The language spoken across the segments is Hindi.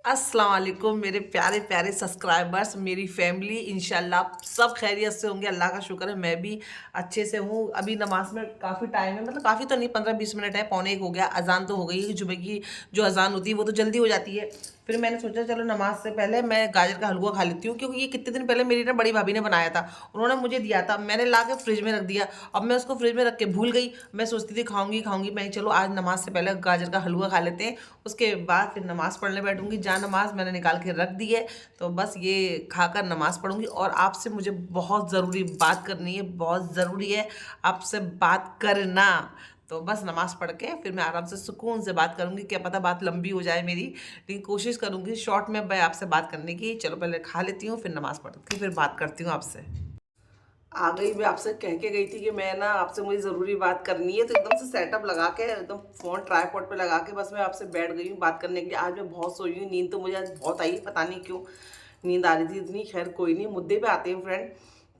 अस्सलाम वालेकुम मेरे प्यारे प्यारे सब्सक्राइबर्स, मेरी फैमिली। इंशाल्लाह सब खैरियत से होंगे, अल्लाह का शुक्र है। मैं भी अच्छे से हूँ। अभी नमाज में काफ़ी टाइम है, मतलब काफ़ी तो नहीं, 15-20 मिनट है, पौने एक हो गया। अजान तो हो गई है, जुमे की जो अजान होती है वो तो जल्दी हो जाती है। फिर मैंने सोचा चलो नमाज से पहले मैं गाजर का हलवा खा लेती हूँ, क्योंकि ये कितने दिन पहले मेरी ना बड़ी भाभी ने बनाया था। उन्होंने मुझे दिया था, मैंने ला के फ्रिज में रख दिया। अब मैं उसको फ्रिज में रख के भूल गई। मैं सोचती थी खाऊंगी खाऊंगी, मैं चलो आज नमाज से पहले गाजर का हलवा खा लेते हैं, उसके बाद फिर नमाज़ पढ़ने बैठूंगी। जहाँ नमाज मैंने निकाल के रख दी है, तो बस ये खाकर नमाज़ पढ़ूंगी। और आपसे मुझे बहुत ज़रूरी बात करनी है, बहुत ज़रूरी है आपसे बात करना। तो बस नमाज़ पढ़ के फिर मैं आराम से सुकून से बात करूंगी। क्या पता बात लंबी हो जाए मेरी, लेकिन कोशिश करूंगी शॉर्ट में मैं आपसे बात करने की। चलो पहले खा लेती हूँ, फिर नमाज़ पढ़ के फिर बात करती हूँ आपसे। आ गई, मैं आपसे कह के गई थी कि मैं ना आपसे मुझे ज़रूरी बात करनी है, तो एकदम से सेटअप लगा के एकदम फ़ोन ट्राईपॉड पे लगा के बस मैं आपसे बैठ गई हूँ बात करने के लिए। आज मैं बहुत सोई हूँ, नींद तो मुझे आज बहुत आई, पता नहीं क्यों नींद आ रही थी इतनी। खैर कोई नहीं, मुद्दे पे आते हैं फ्रेंड।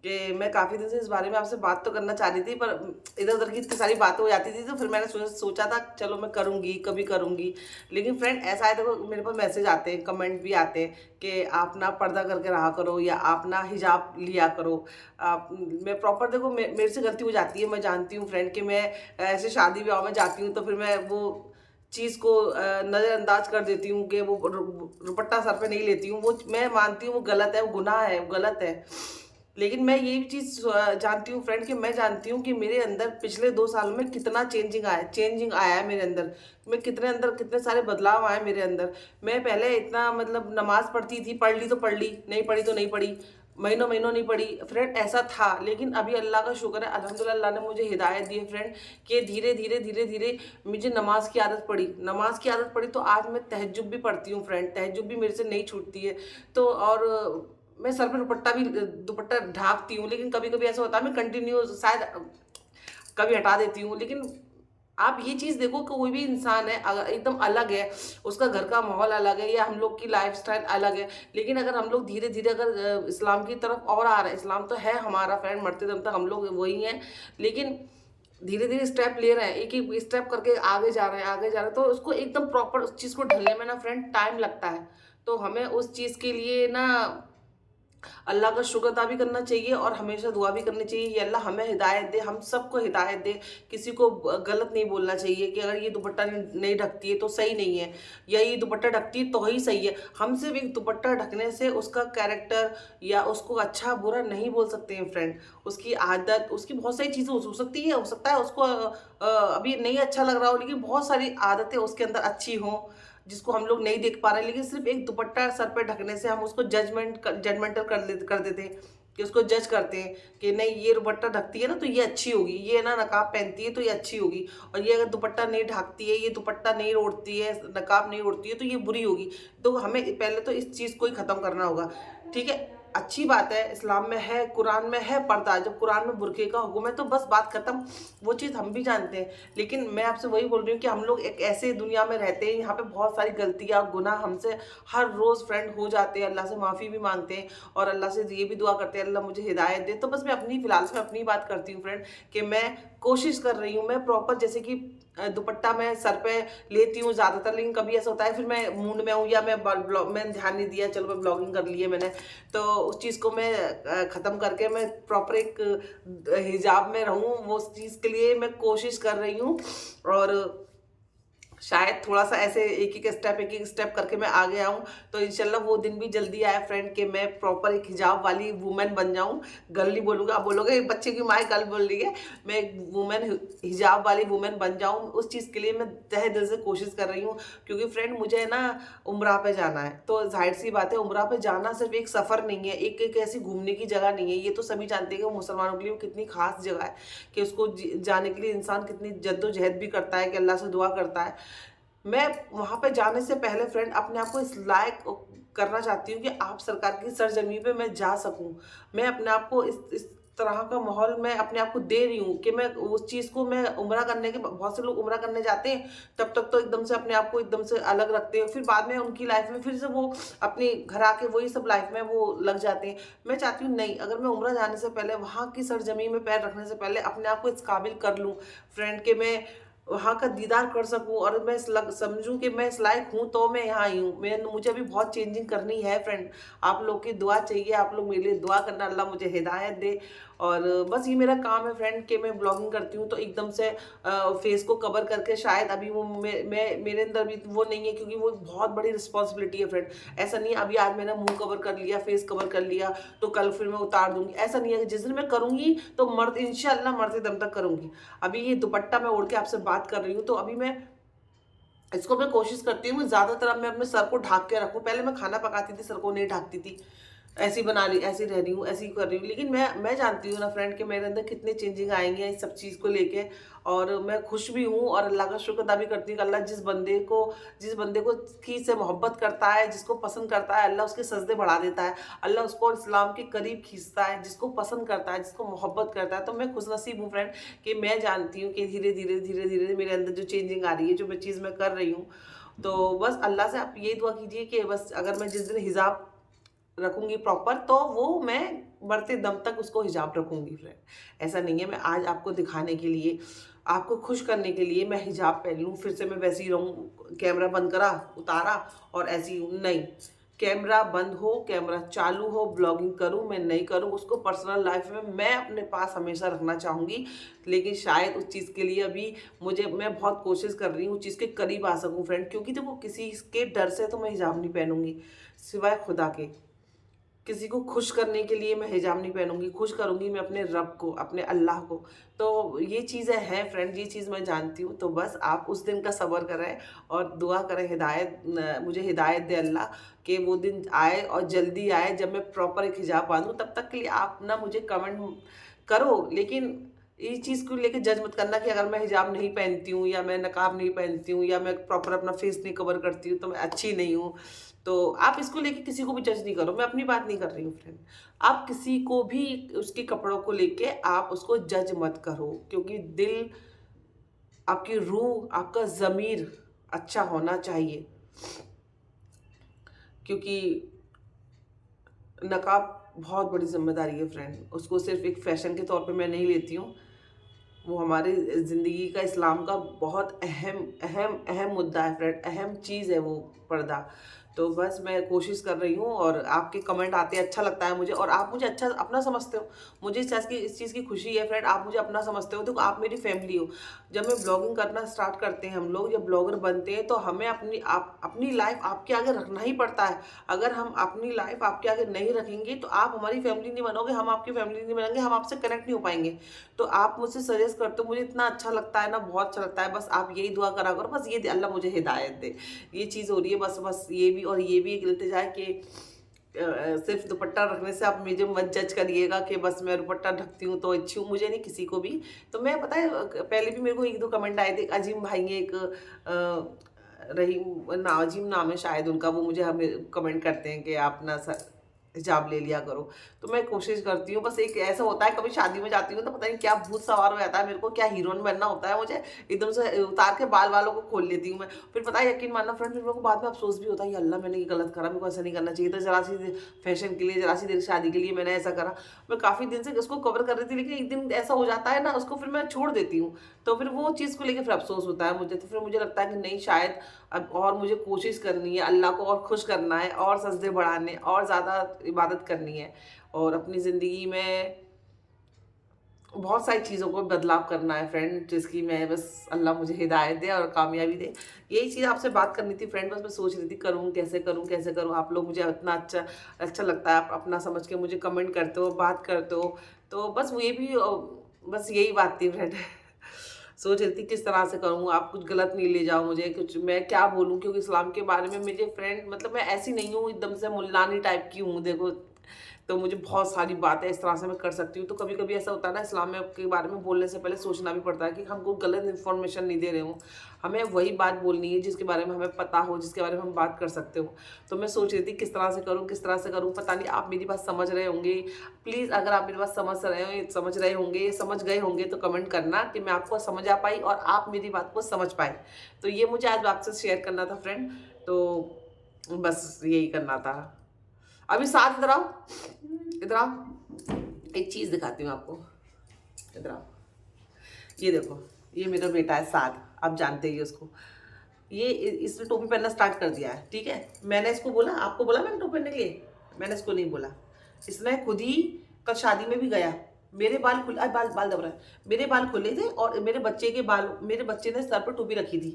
कि मैं काफ़ी दिन से इस बारे में आपसे बात तो करना चाह रही थी, पर इधर उधर की इतनी सारी बातें हो जाती थी, तो फिर मैंने सोचा था चलो मैं करूँगी, कभी करूँगी। लेकिन फ्रेंड ऐसा है, देखो मेरे पास मैसेज आते हैं, कमेंट भी आते हैं कि आप ना पर्दा करके रहा करो, या आप ना हिजाब लिया करो। आप मैं प्रॉपर, देखो मेरे से गलती हो जाती है, मैं जानती हूँ फ्रेंड कि मैं ऐसे शादी ब्याह में जाती हूँ तो फिर मैं वो चीज़ को नज़रअंदाज कर देती हूँ कि वो दुपट्टा सर पे नहीं लेती हूँ। वो मैं मानती हूँ वो गलत है, वो गुनाह है, वो गलत है। लेकिन मैं ये भी चीज़ जानती हूँ फ्रेंड, कि मैं जानती हूँ कि मेरे अंदर पिछले 2 सालों में कितना चेंजिंग आया है मेरे अंदर। मैं कितने अंदर कितने सारे बदलाव आए मेरे अंदर। मैं पहले इतना मतलब नमाज़ पढ़ती थी, पढ़ ली तो पढ़ ली, नहीं पढ़ी तो नहीं पढ़ी, महीनों महीनों नहीं पढ़ी फ्रेंड, ऐसा था। लेकिन अभी अल्लाह का शुक्र है, अल्हम्दुलिल्लाह अल्लाह ने मुझे हिदायत दी है फ्रेंड, कि धीरे धीरे मुझे नमाज की आदत पड़ी। नमाज की आदत पड़ी तो आज मैं तहज्जुद भी पढ़ती हूँ फ्रेंड, तहज्जुद भी मेरे से नहीं छूटती है। तो और मैं सर पे दुपट्टा ढाँपती हूँ, लेकिन कभी-कभी ऐसा होता है मैं कंटिन्यू शायद कभी हटा देती हूँ। लेकिन आप ये चीज़ देखो कि कोई भी इंसान है अगर एकदम अलग है, उसका घर का माहौल अलग है, या हम लोग की लाइफ़स्टाइल अलग है, लेकिन अगर हम लोग धीरे-धीरे अगर इस्लाम की तरफ और आ रहे हैं, इस्लाम तो है हमारा फ्रेंड, मरते दम तक हम लोग वही हैं, लेकिन धीरे-धीरे स्टेप ले रहे हैं, एक-एक स्टेप करके आगे जा रहे हैं, आगे जा रहे हैं, तो उसको एकदम प्रॉपर उस चीज़ को ढलने में ना फ्रेंड टाइम लगता है। तो हमें उस चीज़ के लिए ना अल्लाह का शुक्र अदा भी करना चाहिए और हमेशा दुआ भी करनी चाहिए, ये अल्लाह हमें हिदायत दे, हम सबको हिदायत दे। किसी को गलत नहीं बोलना चाहिए कि अगर ये दुपट्टा नहीं ढकती है तो सही नहीं है, या ये दुपट्टा ढकती है तो ही सही है। हम सिर्फ एक दुपट्टा ढकने से उसका कैरेक्टर या उसको अच्छा बुरा नहीं बोल सकते हैं फ्रेंड। उसकी आदत, उसकी बहुत सारी चीज़ें हो सकती है, हो सकता है उसको अभी नहीं अच्छा लग रहा हो, लेकिन बहुत सारी आदतें उसके अंदर अच्छी हों जिसको हम लोग नहीं देख पा रहे हैं। लेकिन सिर्फ एक दुपट्टा सर पे ढकने से हम उसको जजमेंटल कर देते हैं, कि उसको जज करते हैं कि नहीं ये दुपट्टा ढकती है ना तो ये अच्छी होगी, ये ना नकाब पहनती है तो ये अच्छी होगी, और ये अगर दुपट्टा नहीं ढकती है, ये दुपट्टा नहीं ओढ़ती है, नकाब नहीं ओढ़ती है तो ये बुरी होगी। तो हमें पहले तो इस चीज़ को ही ख़त्म करना होगा। ठीक है, अच्छी बात है, इस्लाम में है, कुरान में है पर्दा, जब कुरान में बुर्के का हुक्म है तो बस बात खत्म। वो चीज़ हम भी जानते हैं। लेकिन मैं आपसे वही बोल रही हूँ कि हम लोग एक ऐसे दुनिया में रहते हैं, यहाँ पे बहुत सारी गलतियाँ गुनाह हमसे हर रोज़ फ्रेंड हो जाते हैं। अल्लाह से माफ़ी भी मांगते हैं और अल्लाह से ये भी दुआ करते हैं अल्लाह मुझे हिदायत दे। तो बस मैं अपनी फ़िलहाल से मैं अपनी बात करती हूँ फ्रेंड, कि मैं कोशिश कर रही हूँ, मैं प्रॉपर जैसे कि दुपट्टा मैं सर पे लेती हूँ ज़्यादातर, लेकिन कभी ऐसा होता है फिर मैं मूड में हूँ, या मैं मैंने ध्यान नहीं दिया, चलो मैं ब्लॉगिंग कर ली है मैंने, तो उस चीज़ को मैं ख़त्म करके मैं प्रॉपर एक हिजाब में रहूँ, वो उस चीज़ के लिए मैं कोशिश कर रही हूँ। और शायद थोड़ा-सा ऐसे एक-एक स्टेप करके मैं आगे आऊँ, तो इंशाल्लाह वो दिन भी जल्दी आए फ्रेंड, कि मैं प्रॉपर एक हिजाब वाली वुमन बन जाऊँ। गर्ल नहीं बोलूँगा, आप बोलोगे बच्चे की माँ गर्ल बोल रही है, मैं एक हिजाब वाली वुमन बन जाऊँ। उस चीज़ के लिए मैं तहे दिल से कोशिश कर रही हूँ, क्योंकि फ्रेंड मुझे ना उम्रा पे जाना है, तो ज़ाहिर-सी बात है उम्रा पे जाना सिर्फ़ एक सफ़र नहीं है, एक ऐसी घूमने की जगह नहीं है। ये तो सभी जानते हैं कि वो मुसलमानों के लिए वो कितनी ख़ास जगह है, कि उसको जाने के लिए इंसान कितनी जद्दोजहद भी करता है, कि अल्लाह से दुआ करता है। मैं वहाँ पे जाने से पहले फ्रेंड अपने आप को इस लायक करना चाहती हूँ कि आप सरकार की सरज़मीं पे मैं जा सकूँ। मैं अपने आप को इस तरह का माहौल मैं अपने आप को दे रही हूँ कि मैं उस चीज़ को मैं उम्रा करने के बहुत से लोग उम्रा करने जाते हैं, तब तक तो एकदम से अपने आप को एकदम से अलग रखते हैं। फिर बाद में उनकी लाइफ़ में फिर से वो अपने घर आके वही सब लाइफ़ में वो लग जाते हैं। मैं चाहती हूँ नहीं, अगर मैं उम्रा जाने से पहले, वहाँ की सरज़मीं में पैर रखने से पहले अपने आप को इस काबिल कर लूँ फ्रेंड, कि मैं वहाँ का दीदार कर सकूँ और मैं समझूँ कि मैं इस लायक हूँ तो मैं यहाँ आई हूँ। मुझे अभी बहुत चेंजिंग करनी है फ्रेंड। आप लोग की दुआ चाहिए, आप लोग मेरे लिए दुआ करना, अल्लाह मुझे हिदायत दे। और बस ये मेरा काम है फ्रेंड कि मैं ब्लॉगिंग करती हूँ तो एकदम से फेस को कवर करके शायद अभी वो मैं मेरे अंदर भी वो नहीं है, क्योंकि वो बहुत बड़ी रिस्पॉन्सिबिलिटी है फ्रेंड। ऐसा नहीं है अभी आज मैंने मुँह कवर कर लिया, फेस कवर कर लिया तो कल फिर मैं उतार दूँगी, ऐसा नहीं है। कि जिस दिन मैं करूँगी तो इंशाल्लाह मरते दम तक करूँगी। अभी ये दुपट्टा मैं ओढ़ के आपसे बात कर रही हूँ तो अभी मैं कोशिश करती हूँ, ज़्यादातर अब मैं अपने सर को ढक के रखूँ। पहले मैं खाना पकाती थी, सर को नहीं ढकती थी, ऐसी बना रही, ऐसी रह रही हूँ, ऐसी कर रही हूँ। लेकिन मैं जानती हूँ ना फ्रेंड कि मेरे अंदर कितने चेंजिंग आएंगे इस सब चीज़ को लेके। और मैं खुश भी हूँ और अल्लाह का शुक्र अदा भी करती हूँ कि अल्लाह जिस बंदे को की से मोहब्बत करता है, जिसको पसंद करता है, अल्लाह उसके सजदे बढ़ा देता है, अल्लाह उसको इस्लाम के करीब खींचता है। जिसको पसंद करता है, जिसको मोहब्बत करता है, तो मैं खुशनसीब हूँ फ्रेंड कि मैं जानती हूँ कि धीरे धीरे धीरे धीरे मेरे अंदर जो चेंजिंग आ रही है, जो मैं चीज़ मैं कर रही हूँ। तो बस अल्लाह से आप ये दुआ कीजिए कि बस अगर मैं जिस दिन हिजाब रखूँगी प्रॉपर तो वो मैं मरते दम तक उसको हिजाब रखूँगी फ्रेंड। ऐसा नहीं है मैं आज आपको दिखाने के लिए, आपको खुश करने के लिए मैं हिजाब पहन लूँ, फिर से मैं वैसे ही रहूँ, कैमरा बंद करा, उतारा और ऐसी ही हूँ, नहीं। कैमरा बंद हो, कैमरा चालू हो, ब्लॉगिंग करूँ, मैं नहीं करूँ, उसको पर्सनल लाइफ में मैं अपने पास हमेशा रखना चाहूँगी। लेकिन शायद उस चीज़ के लिए अभी मैं बहुत कोशिश कर रही हूँ, उस चीज़ के करीब आ सकूँ फ्रेंड। क्योंकि देखो किसी के डर से तो मैं हिजाब नहीं पहनूँगी, सिवाय खुदा के। किसी को खुश करने के लिए मैं हिजाब नहीं पहनूंगी, खुश करूंगी मैं अपने रब को, अपने अल्लाह को। तो ये चीज़ें हैं फ्रेंड, ये चीज़ मैं जानती हूँ। तो बस आप उस दिन का सब्र करें और दुआ करें, मुझे हिदायत दे अल्लाह कि वो दिन आए और जल्दी आए जब मैं प्रॉपर एक हिजाब बांधूँ। तब तक के लिए आप ना मुझे कमेंट करो, लेकिन ये चीज़ को लेके जज मत करना कि अगर मैं हिजाब नहीं पहनती हूँ या मैं नकाब नहीं पहनती हूँ या मैं प्रॉपर अपना फेस नहीं कवर करती हूँ तो मैं अच्छी नहीं हूँ। तो आप इसको लेके किसी को भी जज नहीं करो, मैं अपनी बात नहीं कर रही हूँ फ्रेंड। आप किसी को भी उसके कपड़ों को लेके आप उसको जज मत करो, क्योंकि दिल, आपकी रूह, आपका ज़मीर अच्छा होना चाहिए। क्योंकि नकाब बहुत बड़ी ज़िम्मेदारी है फ्रेंड, उसको सिर्फ एक फ़ैशन के तौर पे मैं नहीं लेती हूँ। वो हमारी ज़िंदगी का, इस्लाम का बहुत अहम अहम अहम मुद्दा है फ्रेंड, अहम चीज़ है वो पर्दा। तो बस मैं कोशिश कर रही हूँ और आपके कमेंट आते हैं, अच्छा लगता है मुझे और आप मुझे अच्छा अपना समझते हो। मुझे इस चीज़ की खुशी है फ्रेंड, आप मुझे अपना समझते हो। देखो आप मेरी फैमिली हो। जब मैं ब्लॉगिंग करना स्टार्ट करते हैं हम लोग, जब ब्लॉगर बनते हैं तो हमें अपनी लाइफ आपके आगे रखना ही पड़ता है। अगर हम अपनी लाइफ आपके आगे नहीं रखेंगे तो आप हमारी फैमिली नहीं बनोगे, हम आपकी फैमिली नहीं बनेंगे, हम आपसे कनेक्ट नहीं हो पाएंगे। तो आप मुझसे सजेस्ट करते हो, मुझे इतना अच्छा लगता है ना, बहुत अच्छा लगता है। बस आप यही दुआ करा करो, बस ये अल्लाह मुझे हिदायत दे। ये चीज़ हो रही है बस ये भी और ये भी एक इल्तिजा है कि सिर्फ दुपट्टा रखने से आप मुझे मत जज करिएगा कि बस मैं दुपट्टा ढकती हूँ तो अच्छी हूँ, मुझे नहीं, किसी को भी। तो मैं, पता है, पहले भी मेरे को एक दो कमेंट आए थे, अजीम भाई ने एक रहीम नाजिम नाम है शायद उनका, वो मुझे हमें कमेंट करते हैं कि आप ना हिजाब ले लिया करो। तो मैं कोशिश करती हूँ, बस एक ऐसा होता है कभी शादी में जाती हूँ तो पता नहीं क्या भूत सवार हो जाता है मेरे को, क्या हीरोइन बनना होता है मुझे, एकदम से उतार के बाल वालों को खोल लेती हूँ मैं। फिर पता है, यकीन मानना फ्रेंड, फिर मेरे को बाद में अफसोस भी होता है, अल्लाह मैंने ये गलत करा, मेरे को ऐसा नहीं करना चाहिए था, जरा सी फैशन के लिए, जरा सी देर शादी के लिए मैंने ऐसा करा। मैं काफ़ी दिन से उसको कवर कर रही थी, लेकिन एक दिन ऐसा हो जाता है ना, उसको फिर मैं छोड़ देती हूँ। तो फिर वो चीज़ को लेकर फिर अफसोस होता है मुझे। तो फिर मुझे लगता है कि नहीं, शायद अब और मुझे कोशिश करनी है, अल्लाह को और खुश करना है और सजदे बढ़ाने और ज़्यादा इबादत करनी है और अपनी ज़िंदगी में बहुत सारी चीज़ों को बदलाव करना है फ्रेंड, जिसकी मैं बस, अल्लाह मुझे हिदायत दे और कामयाबी दे। यही चीज़ आपसे बात करनी थी फ्रेंड, बस मैं सोच रही थी करूँ कैसे, करूँ कैसे करूँ। आप लोग मुझे इतना अच्छा अच्छा लगता है, आप अपना समझ के मुझे कमेंट करते हो, बात करते हो। तो बस वो ये भी बस यही बात थी फ्रेंड। सोच रही थी किस तरह से करूँ, आप कुछ गलत नहीं ले जाओ मुझे, कुछ मैं क्या बोलूँ, क्योंकि इस्लाम के बारे में मुझे फ्रेंड, मतलब मैं ऐसी नहीं हूँ एकदम से मुल्लानी टाइप की हूँ, देखो। तो मुझे बहुत सारी बातें इस तरह से मैं कर सकती हूँ। तो कभी कभी ऐसा होता है ना, इस्लाम में के बारे में बोलने से पहले सोचना भी पड़ता है कि हमको गलत इन्फॉर्मेशन नहीं दे रहे हो, हमें वही बात बोलनी है जिसके बारे में हमें पता हो, जिसके बारे में हम बात कर सकते हो। तो मैं सोच रही थी किस तरह से करूँ, किस तरह से करूँ, पता नहीं आप मेरी बात समझ रहे होंगे। प्लीज़ अगर आप मेरी बात समझ रहे होंगे, समझ गए होंगे तो कमेंट करना कि मैं आपको समझ आ पाई और आप मेरी बात को समझ पाए। तो ये मुझे आज आपसे शेयर करना था फ्रेंड, तो बस यही करना था। अभी साथ इधर आओ, इधर आओ, एक चीज़ दिखाती हूँ आपको, इधर आओ। ये देखो, ये मेरा बेटा है साद, आप जानते ही उसको। ये इसने टोपी पहनना स्टार्ट कर दिया है, ठीक है। मैंने इसको बोला, आपको बोला मैंने टोपी पहनने के लिए? मैंने इसको नहीं बोला। इसने खुद ही कल शादी में भी गया, मेरे बाल खुले, बाल बाल दब रहा है, मेरे बाल खुले थे और मेरे बच्चे के बाल, मेरे बच्चे ने सर पर टोपी रखी थी।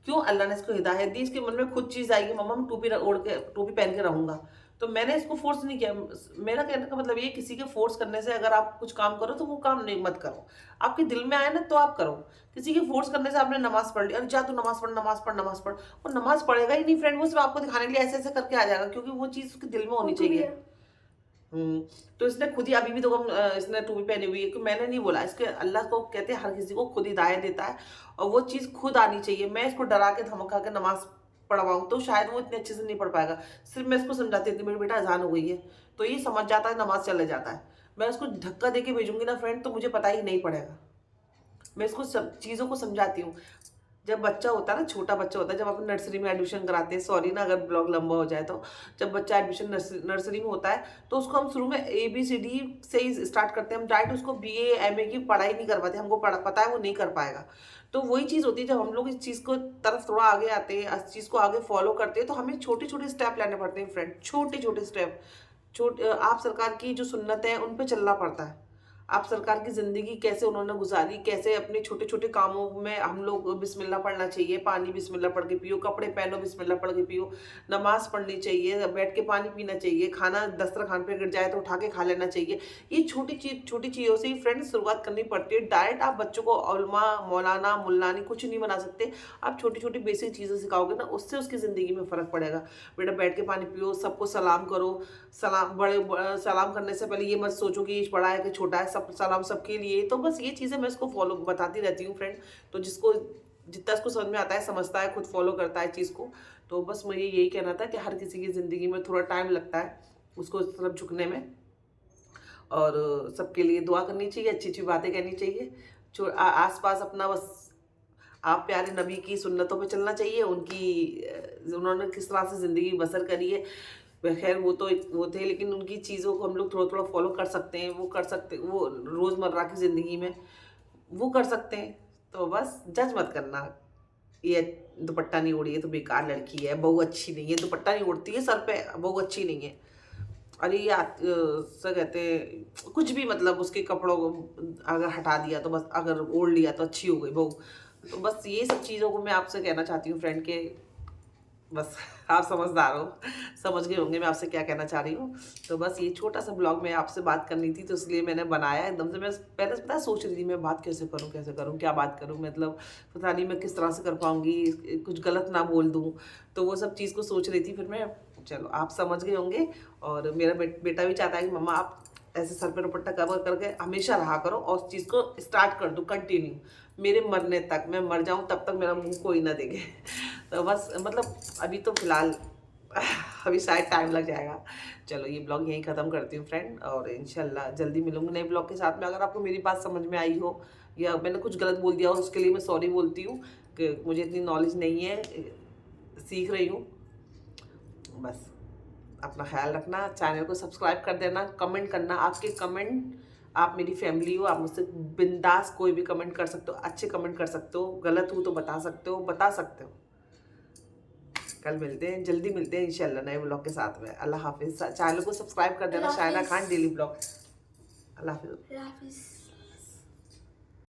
क्यों? अल्लाह ने इसको हिदायत दी, इसके मन में खुद चीज़ आएगी, मम्मा मैं टोपी ओढ़ के, टोपी पहन के रहूंगा। तो मैंने इसको फोर्स नहीं किया। मेरा कहने का मतलब ये, किसी के फोर्स करने से अगर आप कुछ काम करो तो वो काम नहीं मत करो। आपके दिल में आए ना तो आप करो। किसी के फोर्स करने से आपने नमाज पढ़ ली, अरे जा तू नमाज पढ़, नमाज पढ़, नमाज पढ़, वो नमाज पढ़ेगा ही नहीं फ्रेंड, वो सिर्फ आपको दिखाने के लिए ऐसे ऐसे करके आ जाएगा, क्योंकि वो चीज़ उसके दिल में होनी चाहिए। तो इसने खुद ही, अभी भी तो इसने टोपी पहनी हुई है, कि मैंने नहीं बोला इसके। अल्लाह को कहते हैं हर किसी को खुद हिदायत देता है, और वो चीज़ खुद आनी चाहिए। मैं इसको डरा के धमका के नमाज पढ़वाऊँ तो शायद वो इतने अच्छे से नहीं पढ़ पाएगा। सिर्फ मैं इसको समझाती थी, मेरे बेटा अजान हो गई है, तो ये समझ जाता है, नमाज चले जाता है। मैं उसको धक्का दे के भेजूंगी ना फ्रेंड, तो मुझे पता ही नहीं पड़ेगा। मैं इसको सब चीज़ों को समझाती हूँ। जब बच्चा होता है ना, छोटा बच्चा होता है, जब अपन नर्सरी में एडमिशन कराते हैं, सॉरी ना अगर ब्लॉग लंबा हो जाए तो, जब बच्चा एडमिशन नर्सरी में होता है तो उसको हम शुरू में ABCD से ही स्टार्ट करते हैं। हम डायरेक्ट उसको BA MA की पढ़ाई नहीं करवाते, हमको पता है वो नहीं कर पाएगा। तो वही चीज़ होती है, जब हम लोग इस चीज़ को तरफ थोड़ा आगे आते हैं, इस चीज़ को आगे फॉलो करते हैं, तो हमें छोटे छोटे स्टेप लेने पड़ते हैं फ्रेंड, छोटे छोटे स्टेप। आप सरकार की जो सुन्नत है उन पर चलना पड़ता है। आप सरकार की ज़िंदगी कैसे उन्होंने गुजारी, कैसे अपने छोटे छोटे कामों में हम लोग बिस्मिल्लाह पढ़ना चाहिए, पानी बिस्मिल्लाह पढ़ के पियो, कपड़े पहनो बिस्मिल्लाह पढ़ के पियो, नमाज पढ़नी चाहिए, बैठ के पानी पीना चाहिए, खाना दस्तरखान पे गिर जाए तो उठा के खा लेना चाहिए। ये छोटी चीज़ों से ही फ्रेंड शुरुआत करनी पड़ती है। डायरेक्ट आप बच्चों को उलमा, मौलाना, मुल्लानी कुछ नहीं बना सकते। आप छोटी छोटी बेसिक चीज़ें सिखाओगे ना, उससे उसकी ज़िंदगी में फ़र्क पड़ेगा। बेटा बैठ के पानी पियो, सबको सलाम करो, सलाम करने से पहले ये मत सोचो कि बड़ा है कि छोटा है, सब सलाम सबके लिए। तो बस ये चीज़ें मैं इसको फॉलो बताती रहती हूँ फ्रेंड। तो जिसको जितना इसको समझ में आता है, समझता है, खुद फॉलो करता है चीज़ को। तो बस मुझे यही कहना था कि हर किसी की ज़िंदगी में थोड़ा टाइम लगता है उसको इस तरफ झुकने में, और सबके लिए दुआ करनी चाहिए, अच्छी अच्छी बातें कहनी चाहिए। आस पास अपना बस आप प्यारे नबी की सुन्नतों पे चलना चाहिए, उन्होंने किस तरह से ज़िंदगी बसर करी है। खैर वो तो वो थे, लेकिन उनकी चीज़ों को हम लोग थोड़ा थोड़ा फॉलो कर सकते हैं, वो रोज़मर्रा की ज़िंदगी में वो कर सकते हैं। तो बस जज मत करना, ये दुपट्टा नहीं ओढ़ी है तो बेकार लड़की है, बहू अच्छी नहीं है, दुपट्टा नहीं ओढ़ती है सर पे, बहू अच्छी नहीं है। अरे ये क्या कहते हैं, कुछ भी मतलब उसके कपड़ों को अगर हटा दिया तो बस, अगर ओढ़ लिया तो अच्छी हो गई बहू। तो बस ये सब चीज़ों को मैं आपसे कहना चाहती हूँ फ्रेंड के, बस आप समझदार हो, समझ गए होंगे मैं आपसे क्या कहना चाह रही हूँ। तो बस ये छोटा सा ब्लॉग में आपसे बात करनी थी, तो इसलिए मैंने बनाया एकदम से। मैं पहले पता सोच रही थी मैं बात कैसे करूँ, क्या बात करूँ, मतलब पता नहीं मैं किस तरह से कर पाऊँगी, कुछ गलत ना बोल दूँ। तो वो सब चीज़ को सोच रही थी, फिर मैं, चलो आप समझ गए होंगे। और मेरा बेटा भी चाहता है कि मम्मा आप ऐसे सर पे दुपट्टा कवर करके हमेशा रहा करो, और उस चीज़ को स्टार्ट कर दो कंटिन्यू, मेरे मरने तक, मैं मर जाऊँ तब तक मेरा मुंह कोई ना देखे। तो बस मतलब अभी तो फिलहाल अभी शायद टाइम लग जाएगा। चलो ये ब्लॉग यहीं ख़त्म करती हूँ फ्रेंड, और इंशाल्लाह जल्दी मिलूंगी नए ब्लॉग के साथ में। अगर आपको मेरी बात समझ में आई हो या मैंने कुछ गलत बोल दिया हो, उसके लिए मैं सॉरी बोलती हूँ, कि मुझे इतनी नॉलेज नहीं है, सीख रही हूँ। बस अपना ख्याल रखना, चैनल को सब्सक्राइब कर देना, कमेंट करना, आपके कमेंट, आप मेरी फैमिली हो, आप मुझसे बिंदास कोई भी कमेंट कर सकते हो, अच्छे कमेंट कर सकते हो, गलत हो तो बता सकते हो। कल मिलते हैं, जल्दी मिलते हैं इंशाल्लाह नए ब्लॉग के साथ में। अल्लाह हाफिज़। चैनल को सब्सक्राइब कर देना, शायना खान डेली ब्लॉग। अल्लाह हाफिज़।